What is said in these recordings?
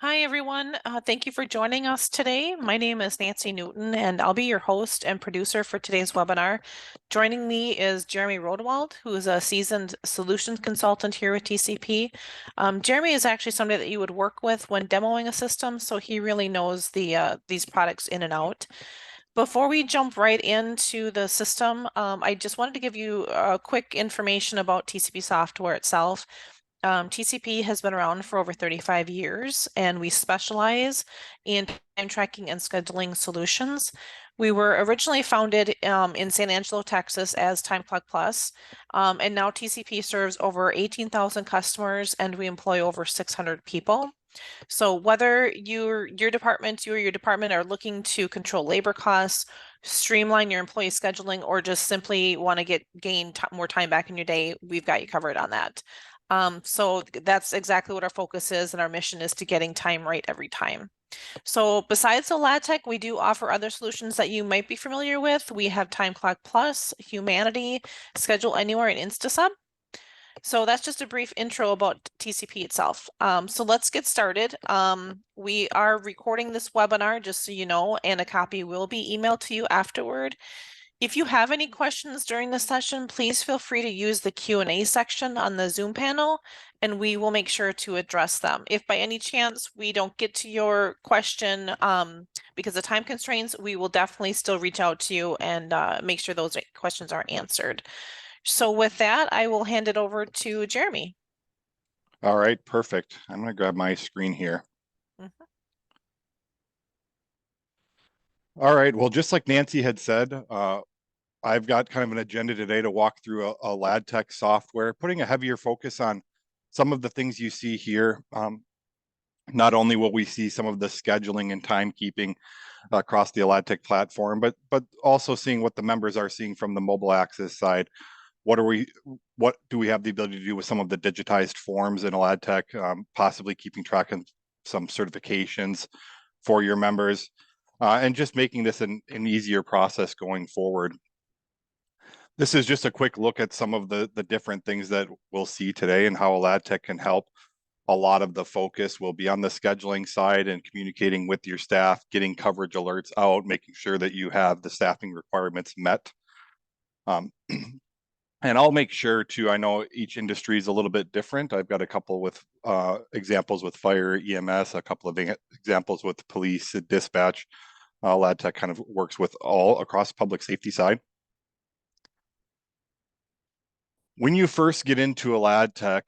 Hi, everyone. Thank you for joining us today. My name is Nancy Newton, and I'll be your host and producer for today's webinar. Joining me is Jeremy Rodewald, who is a seasoned solutions consultant here with TCP. Jeremy is actually somebody that you would work with when demoing a system, so he really knows these products in and out. Before we jump right into the system, I just wanted to give you a quick information about TCP software itself. TCP has been around for over 35 years, and we specialize in time tracking and scheduling solutions. We were originally founded in San Angelo, Texas as Time Clock Plus, and now TCP serves over 18,000 customers, and we employ over 600 people. So whether you or your department are looking to control labor costs, streamline your employee scheduling, or just simply want to gain more time back in your day, we've got you covered on that. So that's exactly what our focus is, and our mission is to getting time right every time. So besides the LATEC, we do offer other solutions that you might be familiar with. We have Time Clock Plus, Humanity, Schedule Anywhere, and InstaSub. So that's just a brief intro about TCP itself. So let's get started. We are recording this webinar, just so you know, and a copy will be emailed to you afterward. If you have any questions during the session, please feel free to use the Q&A section on the Zoom panel, and we will make sure to address them. If by any chance we don't get to your question because of time constraints, we will definitely still reach out to you and make sure those questions are answered. So with that, I will hand it over to Jeremy. All right, perfect. I'm going to grab my screen here. All right, well, just like Nancy had said, I've got kind of an agenda today to walk through a LADTech software, putting a heavier focus on some of the things you see here. Not only will we see some of the scheduling and timekeeping across the LADTech platform, but also seeing what the members are seeing from the mobile access side. What do we have the ability to do with some of the digitized forms in LADTech, possibly keeping track of some certifications for your members, and just making this an easier process going forward. This is just a quick look at some of the different things that we'll see today and how LADTech can help. A lot of the focus will be on the scheduling side and communicating with your staff, getting coverage alerts out, making sure that you have the staffing requirements met. And I'll make sure to, I know each industry is a little bit different. I've got a couple with examples with fire, EMS, a couple of examples with police, dispatch. LADTech kind of works with all across public safety side. When you first get into a LADTech,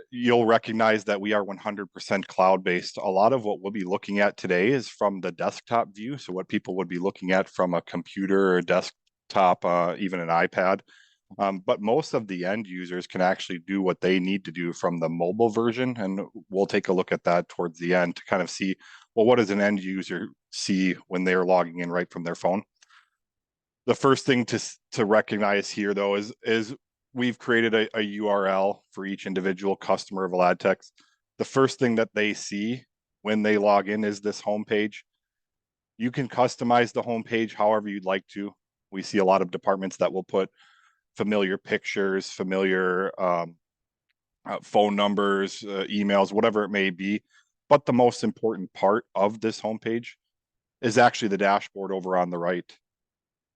you'll recognize that we are 100% cloud-based. A lot of what we'll be looking at today is from the desktop view. So what people would be looking at from a computer or desktop, even an iPad. But most of the end users can actually do what they need to do from the mobile version. And we'll take a look at that towards the end to kind of see, well, what does an end user see when they're logging in right from their phone? The first thing to recognize here, though, is we've created a URL for each individual customer of LADTech. The first thing that they see when they log in is this homepage. You can customize the homepage however you'd like to. We see a lot of departments that will put familiar pictures, familiar phone numbers, emails, whatever it may be. But the most important part of this homepage is actually the dashboard over on the right.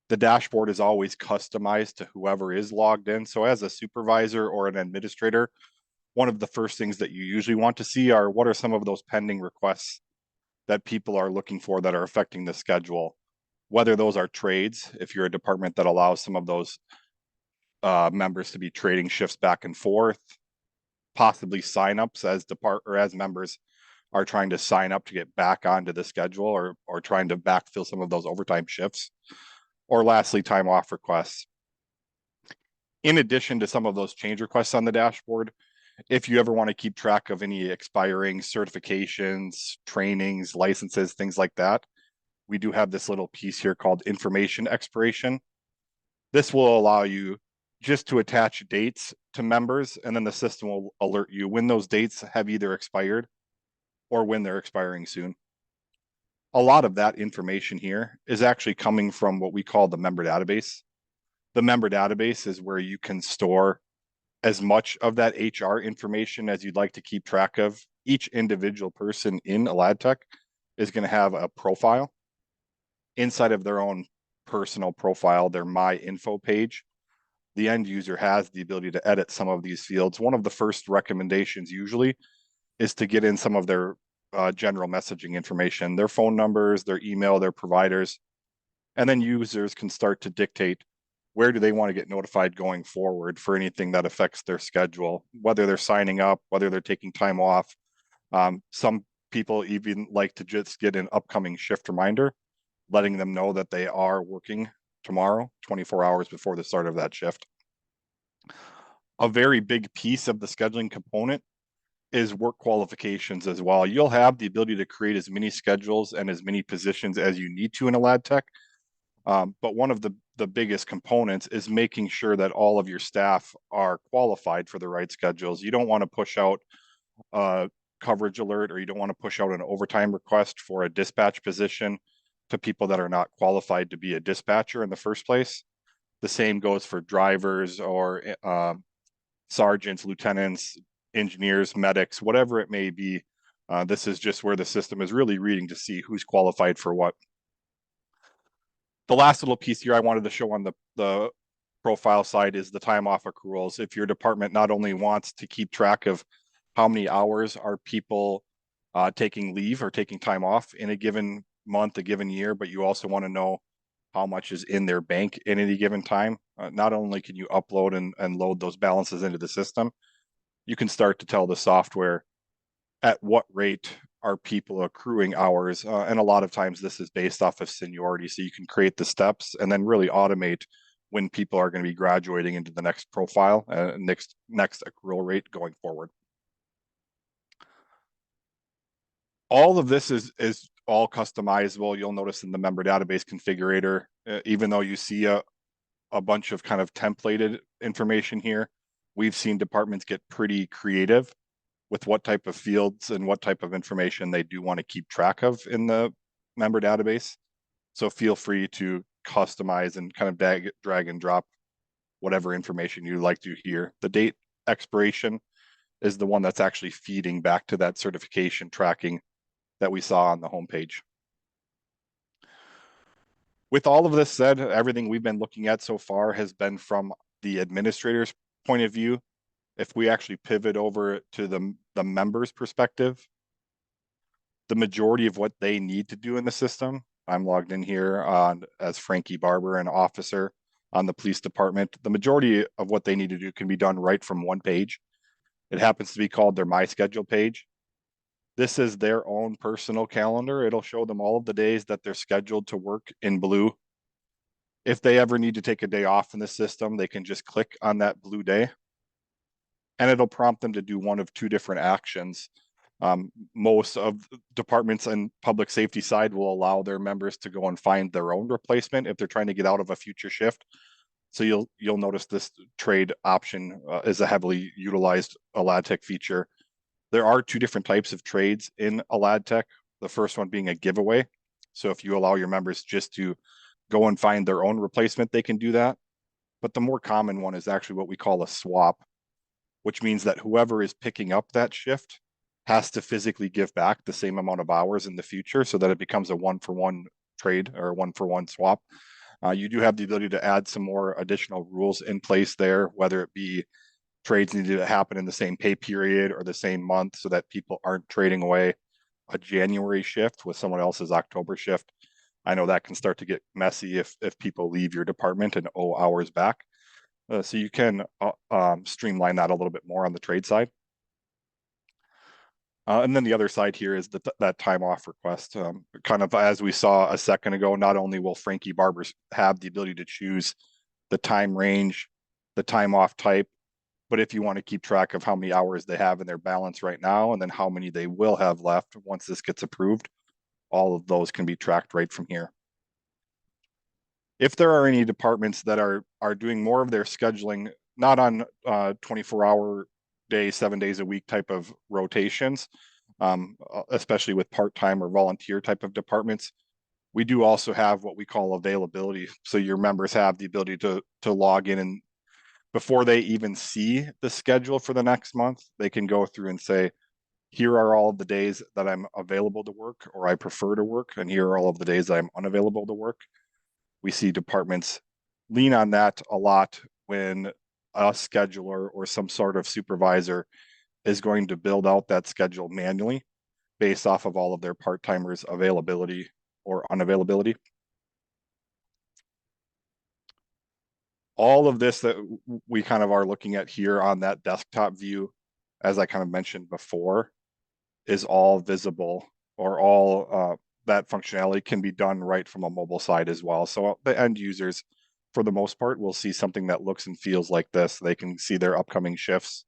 The dashboard is always customized to whoever is logged in. So as a supervisor or an administrator, one of the first things that you usually want to see are what are some of those pending requests that people are looking for that are affecting the schedule. Whether those are trades, if you're a department that allows some of those members to be trading shifts back and forth, possibly signups as members are trying to sign up to get back onto the schedule or trying to backfill some of those overtime shifts. Or lastly, time off requests. In addition to some of those change requests on the dashboard, if you ever want to keep track of any expiring certifications, trainings, licenses, things like that, we do have this little piece here called information expiration. This will allow you just to attach dates to members, and then the system will alert you when those dates have either expired or when they're expiring soon. A lot of that information here is actually coming from what we call the member database. The member database is where you can store as much of that HR information as you'd like to keep track of. each individual person in AladTech is going to have a profile inside of their own personal profile, their My Info page. The end user has the ability to edit some of these fields. One of the first recommendations usually is to get in some of their general messaging information, their phone numbers, their email, their providers, and then users can start to dictate where do they want to get notified going forward for anything that affects their schedule, whether they're signing up, whether they're taking time off. Some people even like to just get an upcoming shift reminder, letting them know that they are working tomorrow, 24 hours before the start of that shift. A very big piece of the scheduling component is work qualifications as well. You'll have the ability to create as many schedules and as many positions as you need to in AladTech. But one of the biggest components is making sure that all of your staff are qualified for the right schedules. You don't want to push out a coverage alert, or you don't want to push out an overtime request for a dispatch position to people that are not qualified to be a dispatcher in the first place. The same goes for drivers or sergeants, lieutenants, engineers, medics, whatever it may be. This is just where the system is really reading to see who's qualified for what. The last little piece here I wanted to show on the profile side is the time off accruals. If your department not only wants to keep track of how many hours are people taking leave or taking time off in a given month, a given year, but you also want to know how much is in their bank in any given time. Not only can you upload and load those balances into the system, you can start to tell the software at what rate are people accruing hours. And a lot of times this is based off of seniority. So you can create the steps and then really automate when people are going to be graduating into the next profile, next accrual rate going forward. All of this is all customizable. You'll notice in the member database configurator, even though you see a bunch of kind of templated information here, we've seen departments get pretty creative with what type of fields and what type of information they do want to keep track of in the member database. So feel free to customize and kind of drag and drop whatever information you like to here. The date expiration is the one that's actually feeding back to that certification tracking that we saw on the homepage. With all of this said, everything we've been looking at so far has been from the administrator's point of view. If we actually pivot over to the member's perspective, the majority of what they need to do in the system, I'm logged in here as Frankie Barber, an officer on the police department. The majority of what they need to do can be done right from one page. It happens to be called their My Schedule page. This is their own personal calendar. It'll show them all of the days that they're scheduled to work in blue. If they ever need to take a day off in the system, they can just click on that blue day and it'll prompt them to do one of two different actions. Most of departments and public safety side will allow their members to go and find their own replacement if they're trying to get out of a future shift. So you'll notice this trade option is a heavily utilized AladTech feature. There are two different types of trades in AladTech. The first one being a giveaway. So if you allow your members just to go and find their own replacement, they can do that. But the more common one is actually what we call a swap, which means that whoever is picking up that shift has to physically give back the same amount of hours in the future so that it becomes a one-for-one trade or one-for-one swap. You do have the ability to add some more additional rules in place there, whether it be trades need to happen in the same pay period or the same month so that people aren't trading away a January shift with someone else's October shift. I know that can start to get messy if people leave your department and owe hours back. So you can streamline that a little bit more on the trade side. And then the other side here is that time off request. Kind of as we saw a second ago, not only will Frankie Barbers have the ability to choose the time range, the time off type, but if you want to keep track of how many hours they have in their balance right now, and then how many they will have left once this gets approved, all of those can be tracked right from here. If there are any departments that are doing more of their scheduling, not on 24-hour day, 7 days a week type of rotations, especially with part-time or volunteer type of departments, we do also have what we call availability. So your members have the ability to log in, and before they even see the schedule for the next month, they can go through and say, Here are all of the days that I'm available to work or I prefer to work, and here are all of the days that I'm unavailable to work. We see departments lean on that a lot when a scheduler or some sort of supervisor is going to build out that schedule manually based off of all of their part-timers' availability or unavailability. All of this that we kind of are looking at here on that desktop view, as I kind of mentioned before, is all visible, or all that functionality can be done right from a mobile side as well. So the end users, for the most part, will see something that looks and feels like this. They can see their upcoming shifts.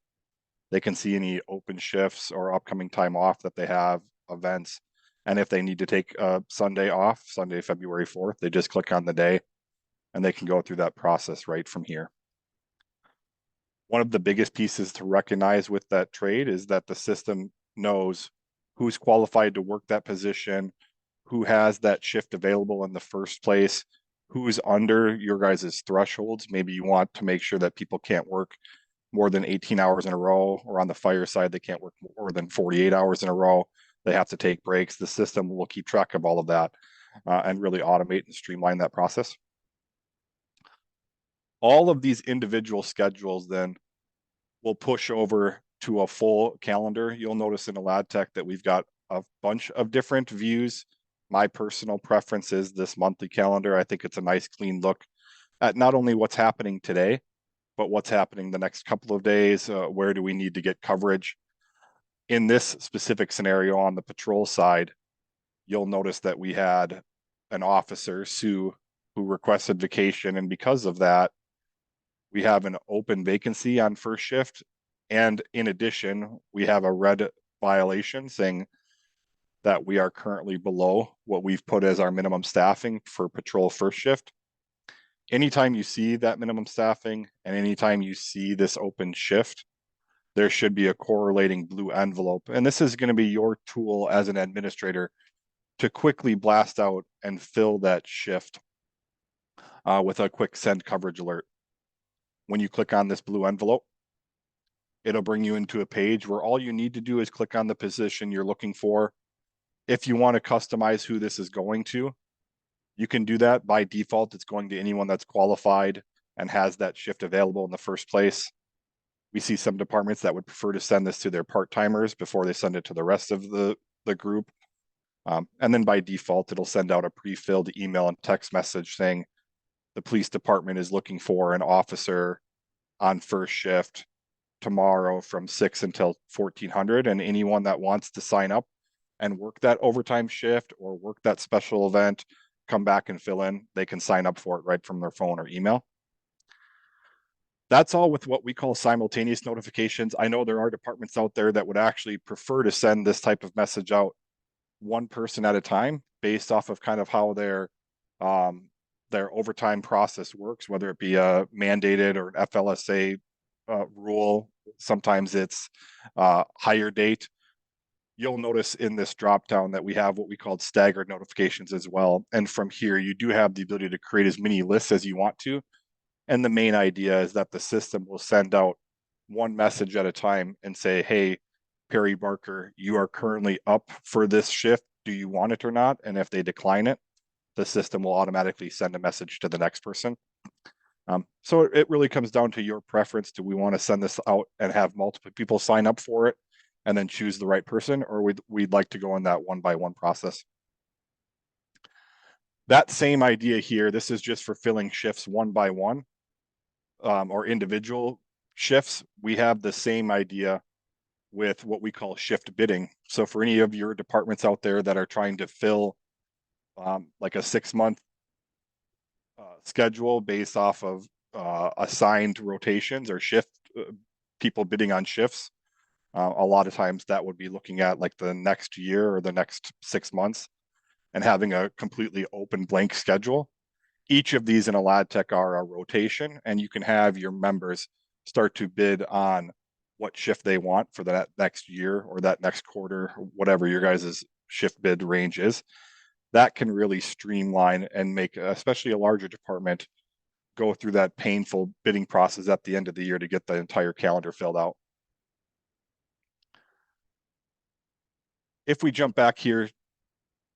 They can see any open shifts or upcoming time off that they have, events. And if they need to take a Sunday off, Sunday, February 4th, they just click on the day and they can go through that process right from here. One of the biggest pieces to recognize with that trade is that the system knows who's qualified to work that position, who has that shift available in the first place, who's under your guys' thresholds. Maybe you want to make sure that people can't work more than 18 hours in a row, or on the fire side, they can't work more than 48 hours in a row. They have to take breaks. The system will keep track of all of that and really automate and streamline that process. All of these individual schedules then will push over to a full calendar. You'll notice in LadTech that we've got a bunch of different views. My personal preference is this monthly calendar. I think it's a nice clean look at not only what's happening today, but what's happening the next couple of days. Where do we need to get coverage? In this specific scenario on the patrol side, you'll notice that we had an officer, Sue, who requested vacation. And because of that, we have an open vacancy on first shift. And in addition, we have a red violation saying that we are currently below what we've put as our minimum staffing for patrol first shift. Anytime you see that minimum staffing and anytime you see this open shift, there should be a correlating blue envelope. And this is going to be your tool as an administrator to quickly blast out and fill that shift with a quick send coverage alert. When you click on this blue envelope, it'll bring you into a page where all you need to do is click on the position you're looking for. If you want to customize who this is going to, you can do that. By default, it's going to anyone that's qualified and has that shift available in the first place. We see some departments that would prefer to send this to their part-timers before they send it to the rest of the group. And then by default, it'll send out a pre-filled email and text message saying the police department is looking for an officer on first shift tomorrow from 6 until 1400, and anyone that wants to sign up and work that overtime shift or work that special event, come back and fill in, they can sign up for it right from their phone or email. That's all with what we call simultaneous notifications. I know there are departments out there that would actually prefer to send this type of message out one person at a time based off of kind of how their overtime process works, whether it be a mandated or an FLSA rule. Sometimes it's hire date. You'll notice in this drop down that we have what we call staggered notifications as well. And from here, you do have the ability to create as many lists as you want to. And the main idea is that the system will send out one message at a time and say, hey, Perry Barker, you are currently up for this shift. Do you want it or not? And if they decline it, the system will automatically send a message to the next person. So it really comes down to your preference. Do we want to send this out and have multiple people sign up for it and then choose the right person, or we'd like to go in that one-by-one process? That same idea here, this is just for filling shifts one by one or individual shifts. We have the same idea with what we call shift bidding. So for any of your departments out there that are trying to fill like a 6-month schedule based off of assigned rotations or shift people bidding on shifts, a lot of times that would be looking at like the next year or the next 6 months and having a completely open blank schedule. Each of these in a LadTech are a rotation, and you can have your members start to bid on what shift they want for that next year or that next quarter, whatever your guys' shift bid range is. That can really streamline and make, especially a larger department, go through that painful bidding process at the end of the year to get the entire calendar filled out. If we jump back here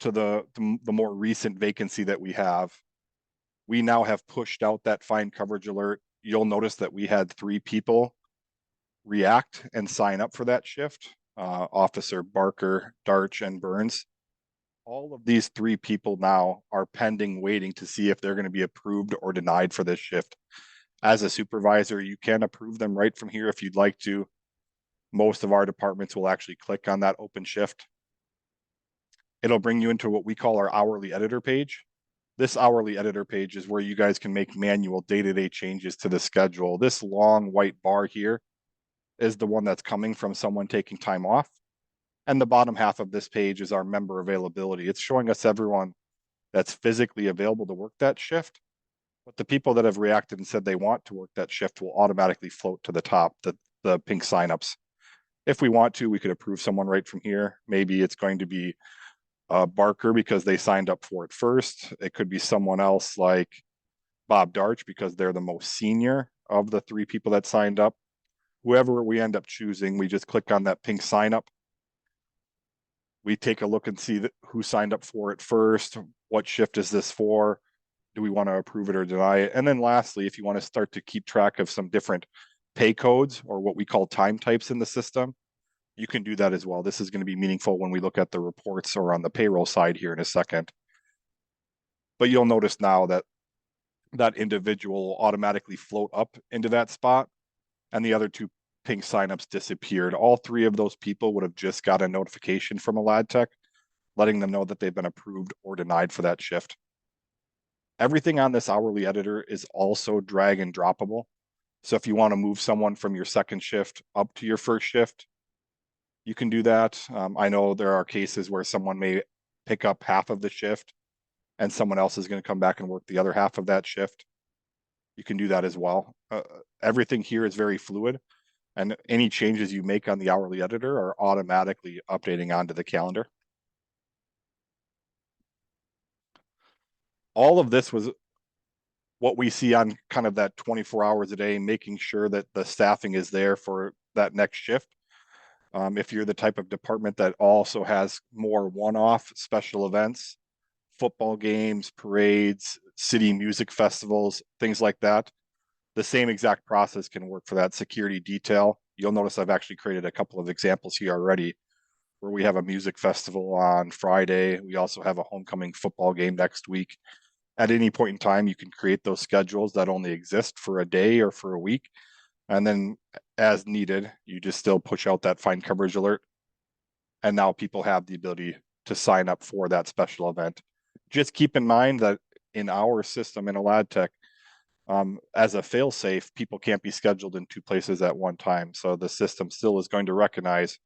to the more recent vacancy that we have, we now have pushed out that fine coverage alert. You'll notice that we had 3 people react and sign up for that shift. Officer Barker, Darch, and Burns. All of these 3 people now are pending waiting to see if they're going to be approved or denied for this shift. As a supervisor, you can approve them right from here if you'd like to. Most of our departments will actually click on that open shift. It'll bring you into what we call our hourly editor page. This hourly editor page is where you guys can make manual day-to-day changes to the schedule. This long white bar here is the one that's coming from someone taking time off. And the bottom half of this page is our member availability. It's showing us everyone that's physically available to work that shift. But the people that have reacted and said they want to work that shift will automatically float to the top, the pink signups. If we want to, we could approve someone right from here. Maybe it's going to be Barker because they signed up for it first. It could be someone else like Bob Darch because they're the most senior of the 3 people that signed up. Whoever we end up choosing, we just click on that pink sign up. We take a look and see who signed up for it first. What shift is this for? Do we want to approve it or deny it? And then lastly, if you want to start to keep track of some different pay codes or what we call time types in the system, you can do that as well. This is going to be meaningful when we look at the reports or on the payroll side here in a second. But you'll notice now that that individual will automatically float up into that spot, and the other 2 pink signups disappeared. All 3 of those people would have just got a notification from a lad tech letting them know that they've been approved or denied for that shift. Everything on this hourly editor is also drag and droppable. So if you want to move someone from your second shift up to your first shift, you can do that. I know there are cases where someone may pick up half of the shift and someone else is going to come back and work the other half of that shift. You can do that as well. Everything here is very fluid, and any changes you make on the hourly editor are automatically updating onto the calendar. All of this was what we see on kind of that 24 hours a day, making sure that the staffing is there for that next shift. If you're the type of department that also has more one-off special events, football games, parades, city music festivals, things like that, the same exact process can work for that security detail. You'll notice I've actually created a couple of examples here already where we have a music festival on Friday. We also have a homecoming football game next week. At any point in time, you can create those schedules that only exist for a day or for a week. And then as needed, you just still push out that fine coverage alert. And now people have the ability to sign up for that special event. Just keep in mind that in our system in a lad tech, as a fail safe, people can't be scheduled in 2 places at one time. So the system still is going to recognize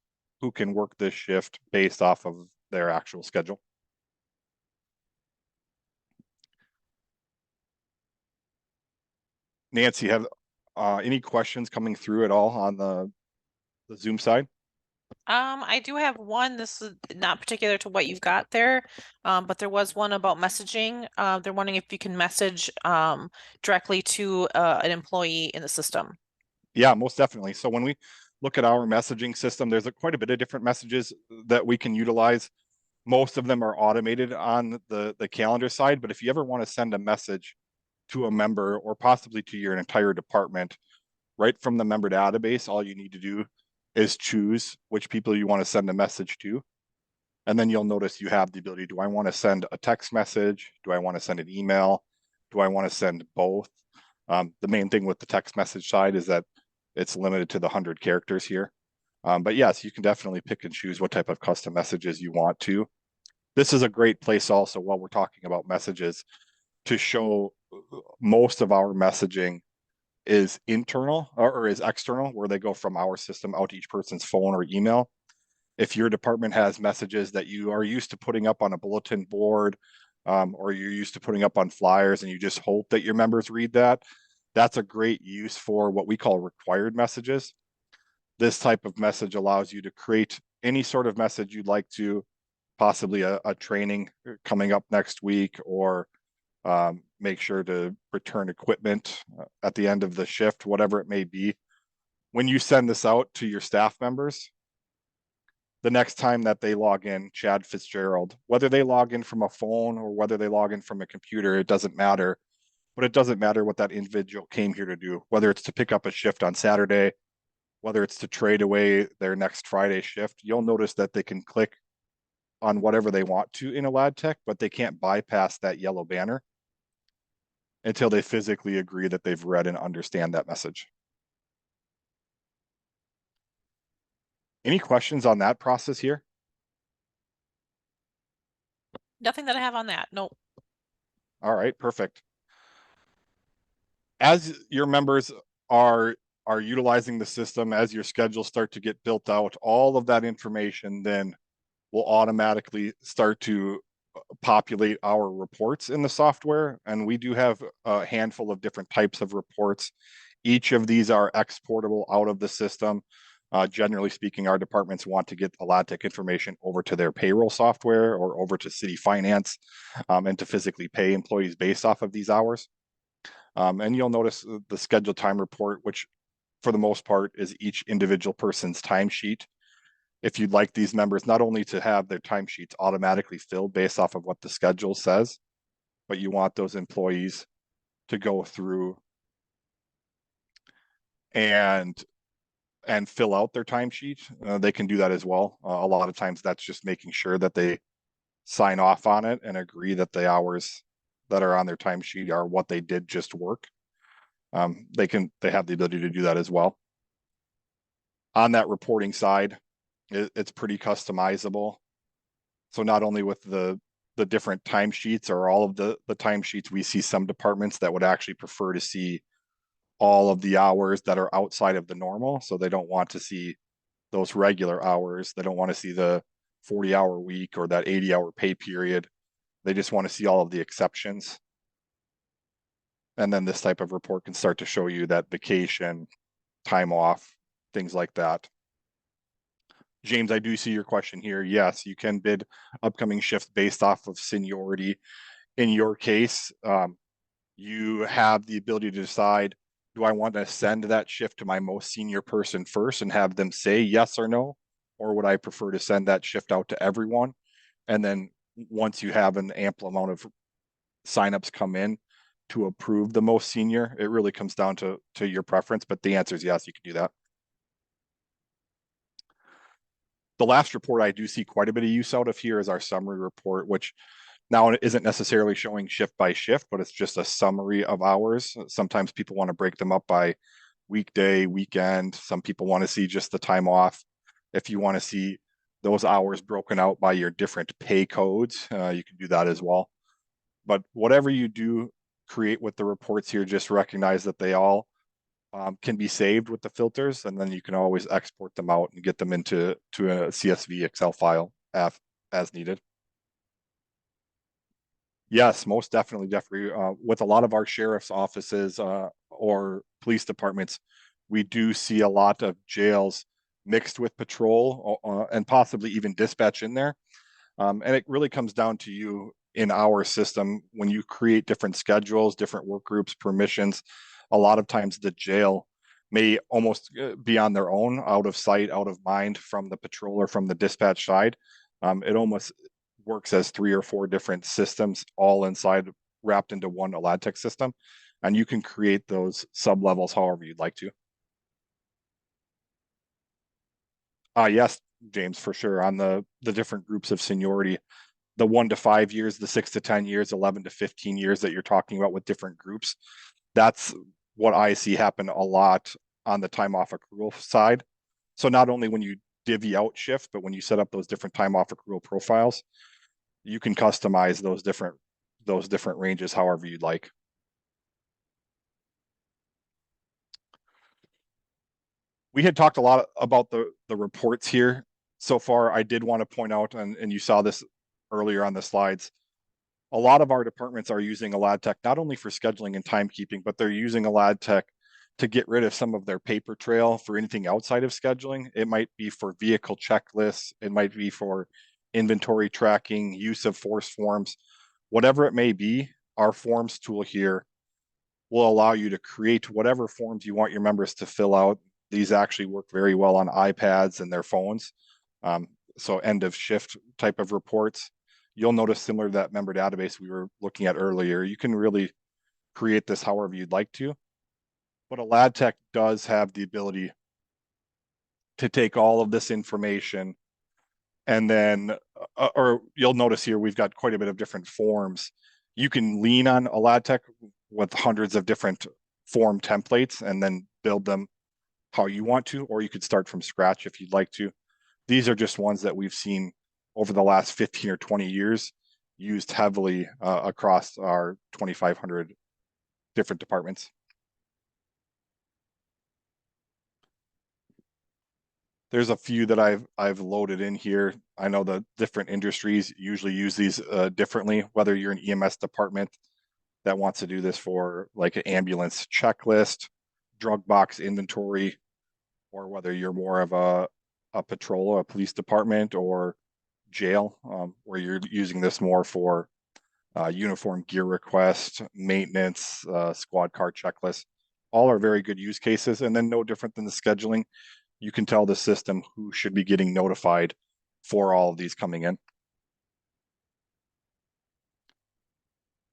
who can work this shift based off of their actual schedule. Nancy, have any questions coming through at all on the Zoom side? I do have one. This is not particular to what you've got there, but there was one about messaging. They're wondering if you can message directly to an employee in the system. Yeah, most definitely. So when we look at our messaging system, there's quite a bit of different messages that we can utilize. Most of them are automated on the calendar side, but if you ever want to send a message to a member or possibly to your entire department, right from the member database, all you need to do is choose which people you want to send a message to. And then you'll notice you have the ability, do I want to send a text message? Do I want to send an email? Do I want to send both? The main thing with the text message side is that it's limited to the 100 characters here. But yes, you can definitely pick and choose what type of custom messages you want to. This is a great place also while we're talking about messages to show most of our messaging is internal or is external, where they go from our system out to each person's phone or email. If your department has messages that you are used to putting up on a bulletin board, or you're used to putting up on flyers and you just hope that your members read that, that's a great use for what we call required messages. This type of message allows you to create any sort of message you'd like to, possibly a training coming up next week, or make sure to return equipment at the end of the shift, whatever it may be. When you send this out to your staff members, the next time that they log in, Chad Fitzgerald, whether they log in from a phone or whether they log in from a computer, it doesn't matter. But it doesn't matter what that individual came here to do, whether it's to pick up a shift on Saturday, whether it's to trade away their next Friday shift. You'll notice that they can click on whatever they want to in a LADTech, but they can't bypass that yellow banner until they physically agree that they've read and understand that message. Any questions on that process here? Nothing that I have on that. No. All right, perfect. As your members are utilizing the system, as your schedules start to get built out, all of that information then will automatically start to populate our reports in the software. And we do have a handful of different types of reports. Each of these are exportable out of the system. Generally speaking, our departments want to get a LADTech information over to their payroll software or over to city finance and to physically pay employees based off of these hours. And you'll notice the scheduled time report, which for the most part is each individual person's timesheet. If you'd like these members not only to have their timesheets automatically filled based off of what the schedule says, but you want those employees to go through and fill out their timesheet, they can do that as well. A lot of times that's just making sure that they sign off on it and agree that the hours that are on their timesheet are what they did just work. They have the ability to do that as well. On that reporting side, it's pretty customizable. So not only with the different timesheets or all of the timesheets, we see some departments that would actually prefer to see all of the hours that are outside of the normal. So they don't want to see those regular hours. They don't want to see the 40-hour week or that 80-hour pay period. They just want to see all of the exceptions. And then this type of report can start to show you that vacation, time off, things like that. James, I do see your question here. Yes, you can bid upcoming shifts based off of seniority. In your case, you have the ability to decide, do I want to send that shift to my most senior person first and have them say yes or no? Or would I prefer to send that shift out to everyone? And then once you have an ample amount of signups come in to approve the most senior, it really comes down to your preference, but the answer is yes, you can do that. The last report I do see quite a bit of use out of here is our summary report, which now it isn't necessarily showing shift by shift, but it's just a summary of hours. Sometimes people want to break them up by weekday, weekend. Some people want to see just the time off. If you want to see those hours broken out by your different pay codes, you can do that as well. But whatever you do create with the reports here, just recognize that they all can be saved with the filters, and then you can always export them out and get them into a CSV Excel file as needed. Yes, most definitely, Jeffrey. With a lot of our sheriff's offices or police departments, we do see a lot of jails mixed with patrol and possibly even dispatch in there. And it really comes down to you in our system when you create different schedules, different work groups, permissions. A lot of times the jail may almost be on their own, out of sight, out of mind from the patrol or from the dispatch side. It almost works as 3 or 4 different systems all inside, wrapped into one LADTech system. And you can create those sub-levels however you'd like to. Yes, James, for sure. On the different groups of seniority, the 1 to 5 years, the 6 to 10 years, 11 to 15 years that you're talking about with different groups, that's what I see happen a lot on the time off accrual side. So not only when you divvy out shift, but when you set up those different time off accrual profiles, you can customize those different ranges however you'd like. We had talked a lot about the reports here so far. I did want to point out, and you saw this earlier on the slides, a lot of our departments are using a LADTech not only for scheduling and timekeeping, but they're using a LADTech to get rid of some of their paper trail for anything outside of scheduling. It might be for vehicle checklists, it might be for inventory tracking, use of force forms, whatever it may be. Our forms tool here will allow you to create whatever forms you want your members to fill out. These actually work very well on iPads and their phones. so end of shift type of reports. You'll notice similar to that member database we were looking at earlier, you can really create this however you'd like to, but a lad tech does have the ability to take all of this information and then, or you'll notice here, we've got quite a bit of different forms. You can lean on a lad tech with hundreds of different form templates and then build them how you want to, or you could start from scratch if you'd like to. These are just ones that we've seen over the last 15 or 20 years used heavily across our 2,500 different departments. There's a few that I've loaded in here. I know the different industries usually use these differently, whether you're an EMS department that wants to do this for like an ambulance checklist, drug box inventory, or whether you're more of a patrol, a police department, or jail, where you're using this more for uniform gear request, maintenance, squad car checklist. All are very good use cases, and then no different than the scheduling. You can tell the system who should be getting notified for all of these coming in.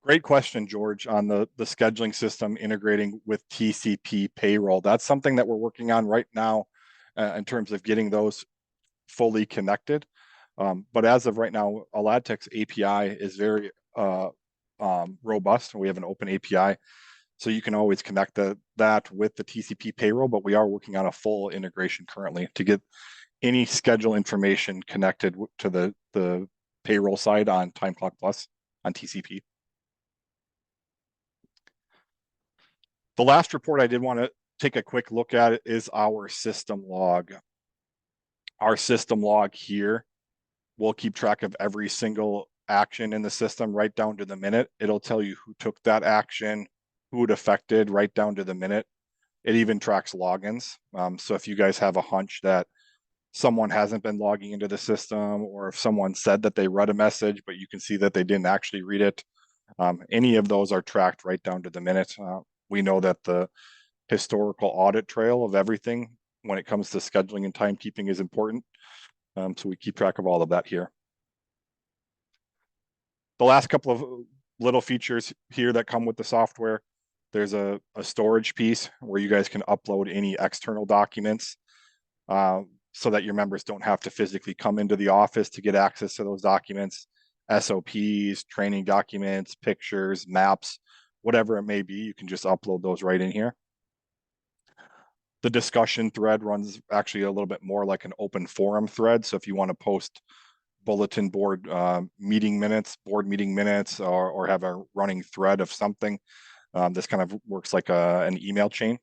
Great question, George, on the scheduling system integrating with TCP payroll. That's something that we're working on right now in terms of getting those fully connected. But as of right now, Aladtech's API is very robust. We have an open API, so you can always connect that with the TCP payroll, but we are working on a full integration currently to get any schedule information connected to the payroll side on TimeClock Plus on TCP. The last report I did want to take a quick look at is our system log. Our system log here will keep track of every single action in the system right down to the minute. It'll tell you who took that action, who it affected right down to the minute. It even tracks logins. So if you guys have a hunch that someone hasn't been logging into the system, or if someone said that they read a message, but you can see that they didn't actually read it, any of those are tracked right down to the minute. We know that the historical audit trail of everything when it comes to scheduling and timekeeping is important. So we keep track of all of that here. The last couple of little features here that come with the software, there's a storage piece where you guys can upload any external documents so that your members don't have to physically come into the office to get access to those documents. SOPs, training documents, pictures, maps, whatever it may be, you can just upload those right in here. The discussion thread runs actually a little bit more like an open forum thread. So if you want to post bulletin board board meeting minutes, or have a running thread of something, this kind of works like an email chain.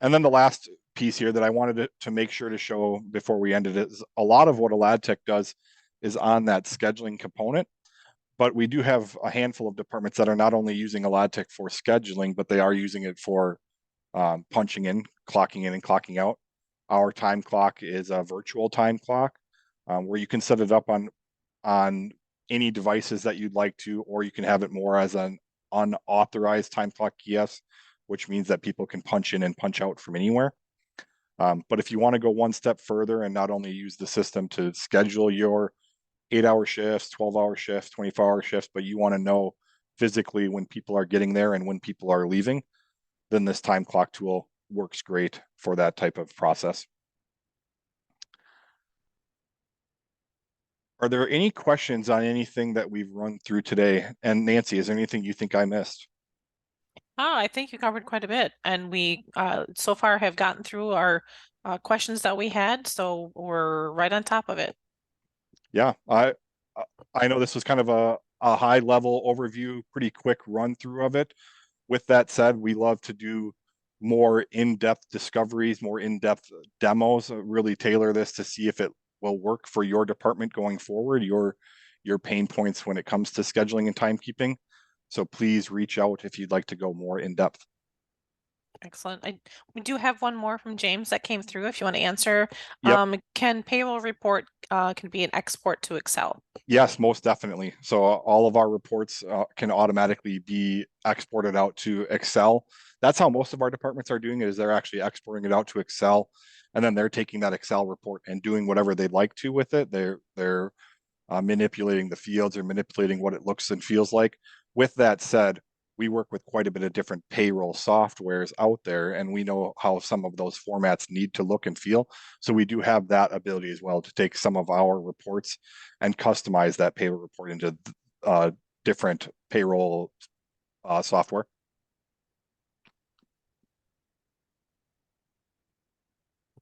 And then the last piece here that I wanted to make sure to show before we ended it is a lot of what Aladtech does is on that scheduling component. But we do have a handful of departments that are not only using Aladtech for scheduling, but they are using it for punching in, and clocking out. Our time clock is a virtual time clock where you can set it up on any devices that you'd like to, or you can have it more as an unauthorized time clock kiosk, which means that people can punch in and punch out from anywhere. But if you want to go one step further and not only use the system to schedule your 8-hour shifts, 12-hour shifts, 24-hour shifts, but you want to know physically when people are getting there and when people are leaving, then this time clock tool works great for that type of process. Are there any questions on anything that we've run through today? And Nancy, is there anything you think I missed? Oh, I think you covered quite a bit, and we so far have gotten through our questions that we had, so we're right on top of it. Yeah, I know this was kind of a high level overview, pretty quick run through of it. With that said, we love to do more in-depth discoveries, more in-depth demos, really tailor this to see if it will work for your department going forward, your pain points when it comes to scheduling and timekeeping. So please reach out if you'd like to go more in depth. Excellent. We do have one more from James that came through if you want to answer. Yep. Can payroll report can be an export to Excel? Yes, most definitely. So all of our reports can automatically be exported out to Excel. That's how most of our departments are doing it, is they're actually exporting it out to Excel. and then they're taking that Excel report and doing whatever they'd like to with it. They're manipulating the fields or manipulating what it looks and feels like. With that said, we work with quite a bit of different payroll softwares out there, and we know how some of those formats need to look and feel. So we do have that ability as well to take some of our reports and customize that payroll report into different payroll software.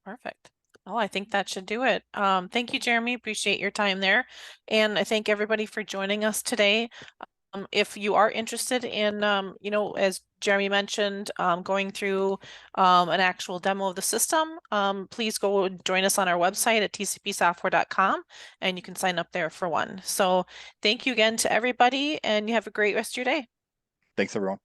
Perfect. Oh, I think that should do it. Thank you, Jeremy. Appreciate your time there. And I thank everybody for joining us today. If you are interested in, as Jeremy mentioned, going through an actual demo of the system, please go join us on our website at tcpsoftware.com and you can sign up there for one. So thank you again to everybody and you have a great rest of your day. Thanks, everyone.